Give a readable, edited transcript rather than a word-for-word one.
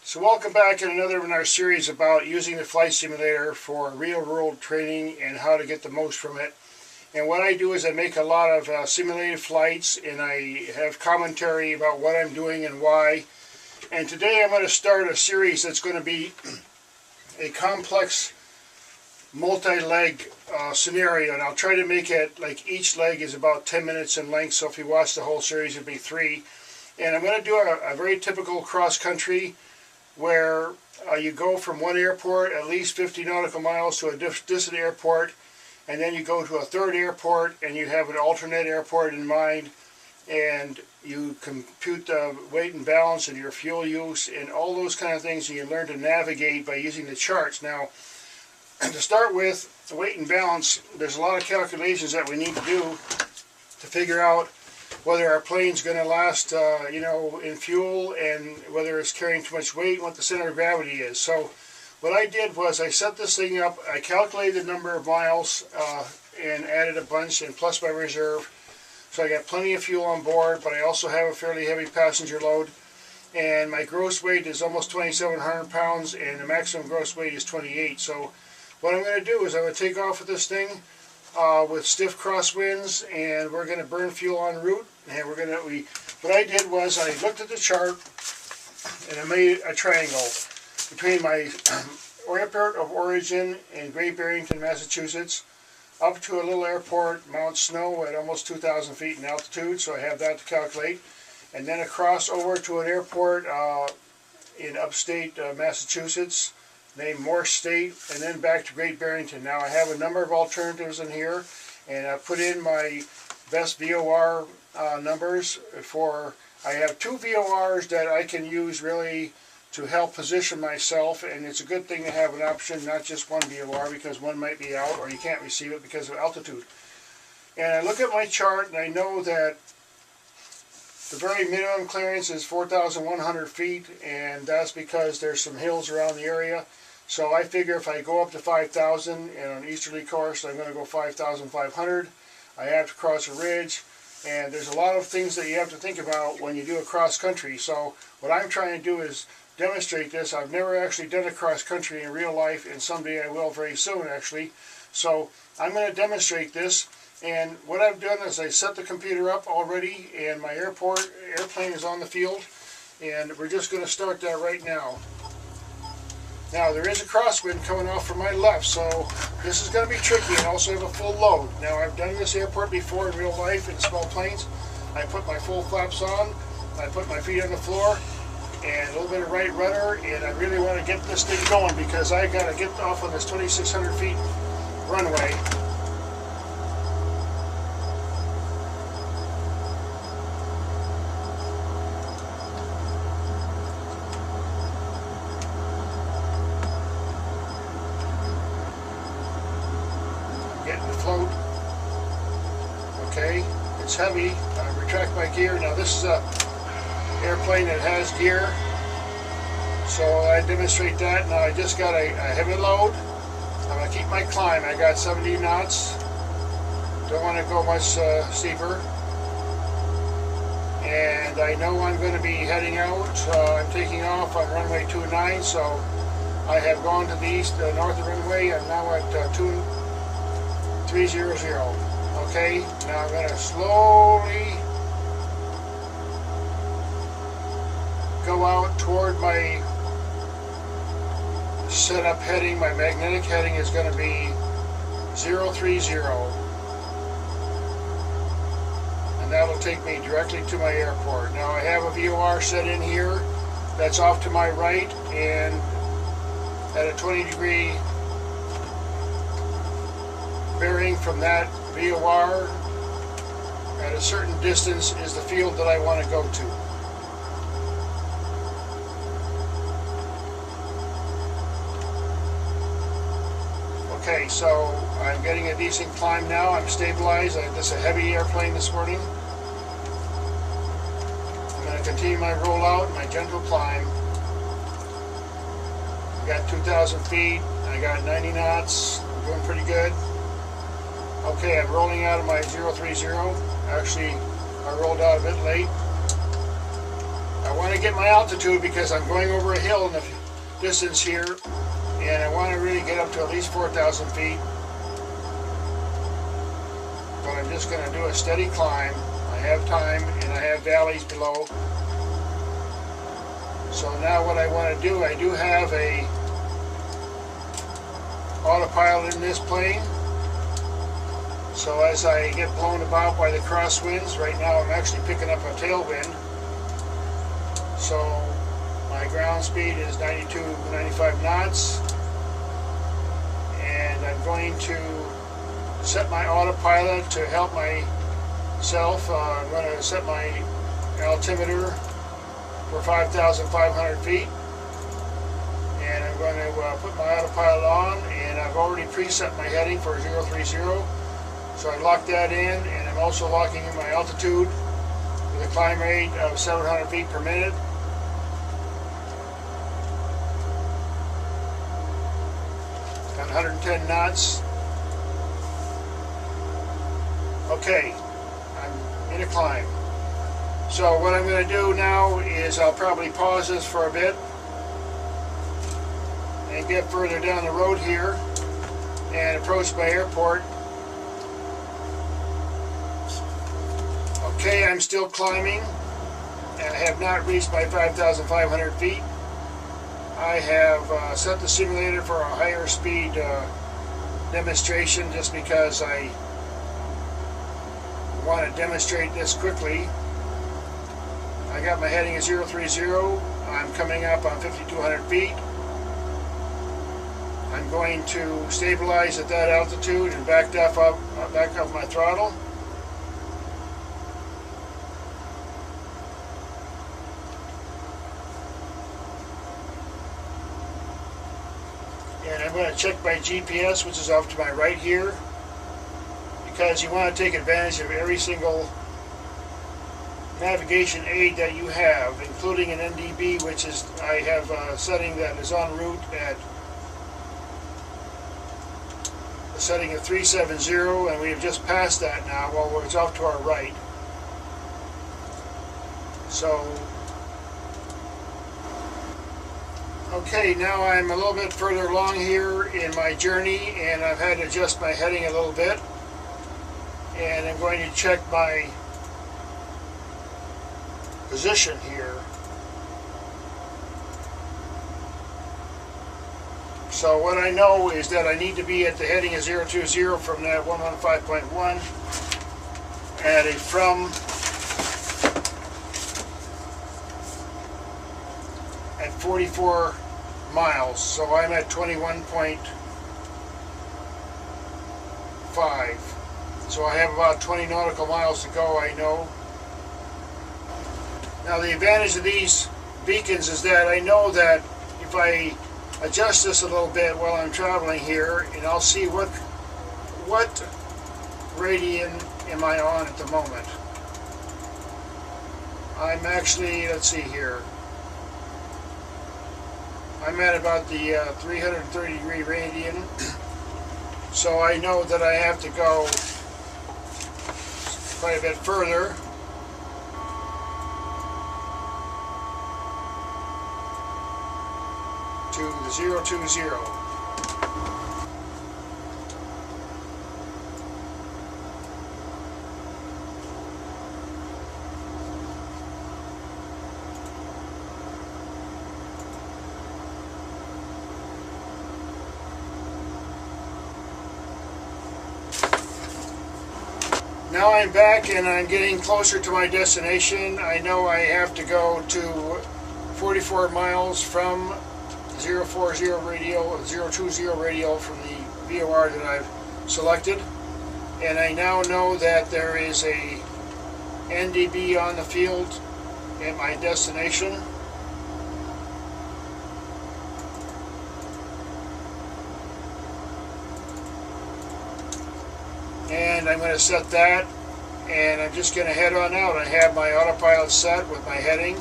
So welcome back in another in our series about using the flight simulator for real-world training and how to get the most from it. And what I do is I make a lot of simulated flights, and I have commentary about what I'm doing and why. And today I'm going to start a series that's going to be a complex multi-leg scenario, and I'll try to make it like each leg is about 10 minutes in length, so if you watch the whole series it'll be 3. And I'm going to do a very typical cross-country where you go from one airport at least 50 nautical miles to a distant airport, and then you go to a third airport and you have an alternate airport in mind, and you compute the weight and balance and your fuel use and all those kind of things, and you learn to navigate by using the charts. Now, to start with, the weight and balance, there's a lot of calculations that we need to do to figure out whether our plane's going to last, in fuel, and whether it's carrying too much weight, and what the center of gravity is. So what I did was I set this thing up, I calculated the number of miles and added a bunch and plus my reserve. So I got plenty of fuel on board, but I also have a fairly heavy passenger load. And my gross weight is almost 2,700 pounds, and the maximum gross weight is 28. So what I'm going to do is I'm going to take off with this thing with stiff crosswinds, and we're going to burn fuel en route. And what I did was I looked at the chart and I made a triangle between my airport of origin in Great Barrington, Massachusetts, up to a little airport, Mount Snow, at almost 2,000 feet in altitude, so I have that to calculate, and then across over to an airport in upstate Massachusetts named Morse State, and then back to Great Barrington. Now I have a number of alternatives in here, and I put in my best VOR numbers for. I have 2 VORs that I can use really to help position myself, and it's a good thing to have an option, not just one VOR, because one might be out or you can't receive it because of altitude. And I look at my chart and I know that the very minimum clearance is 4,100 feet, and that's because there's some hills around the area. So I figure if I go up to 5,000 and on easterly course, I'm going to go 5,500. I have to cross a ridge, and there's a lot of things that you have to think about when you do a cross country. So what I'm trying to do is demonstrate this. I've never actually done a cross country in real life, and someday I will very soon actually. So I'm going to demonstrate this, and what I've done is I set the computer up already, and my airplane is on the field, and we're just going to start that right now. Now there is a crosswind coming off from my left, so this is going to be tricky, and also have a full load. Now I've done this airport before in real life in small planes. I put my full flaps on, I put my feet on the floor, and a little bit of right rudder, and I really want to get this thing going because I got to get off on this 2,600 feet runway. Getting the float. Okay, it's heavy. I retract my gear. Now this is a airplane that has gear, so I demonstrate that. Now I just got a heavy load. I'm going to keep my climb. I got 70 knots. Don't want to go much steeper. And I know I'm going to be heading out. I'm taking off on runway 29, so I have gone to the north of runway. I'm now at 2300. Okay, now I'm going to slowly go out toward my setup heading. My magnetic heading is going to be 030, and that'll take me directly to my airport. Now I have a VOR set in here that's off to my right, and at a 20-degree bearing from that VOR at a certain distance is the field that I want to go to. Okay, so I'm getting a decent climb now. I'm stabilized. This is a heavy airplane this morning. I'm going to continue my rollout, my gentle climb. I got 2,000 feet. I got 90 knots. I'm doing pretty good. Okay, I'm rolling out of my 030. Actually, I rolled out a bit late. I want to get my altitude because I'm going over a hill in the distance here, and I want to really get up to at least 4,000 feet. But I'm just going to do a steady climb. I have time, and I have valleys below. So now what I want to do, I do have a autopilot in this plane. So as I get blown about by the crosswinds, right now I'm actually picking up a tailwind. So my ground speed is 92, 95 knots. And I'm going to set my autopilot to help myself. I'm going to set my altimeter for 5,500 feet. And I'm going to put my autopilot on, and I've already preset my heading for 030. So I lock that in, and I'm also locking in my altitude with a climb rate of 700 feet per minute. Got 110 knots. Okay, I'm in a climb. So what I'm going to do now is I'll probably pause this for a bit and get further down the road here and approach my airport. Okay, I'm still climbing, and I have not reached my 5,500 feet. I have set the simulator for a higher speed demonstration just because I want to demonstrate this quickly. I got my heading at 030. I'm coming up on 5,200 feet. I'm going to stabilize at that altitude and back up my throttle. And I'm going to check my GPS, which is off to my right here, because you want to take advantage of every single navigation aid that you have, including an NDB, which is, I have a setting that is en route at a setting of 370, and we have just passed that now. Well, it's off to our right. So, okay, now I'm a little bit further along here in my journey, and I've had to adjust my heading a little bit. And I'm going to check my position here. So what I know is that I need to be at the heading of 020 from that 115.1 at a at 44 miles. So I'm at 21.5. So I have about 20 nautical miles to go, I know. Now the advantage of these beacons is that I know that if I adjust this a little bit while I'm traveling here, and I'll see what radian am I on at the moment. I'm actually, let's see here, I'm at about the 330 degree radian, so I know that I have to go quite a bit further. To the 020. Now I'm back and I'm getting closer to my destination. I know I have to go to 44 miles from 040 radio, 020 radio from the VOR that I've selected, and I now know that there is a NDB on the field at my destination. And I'm going to set that, and I'm just going to head on out. I have my autopilot set with my heading.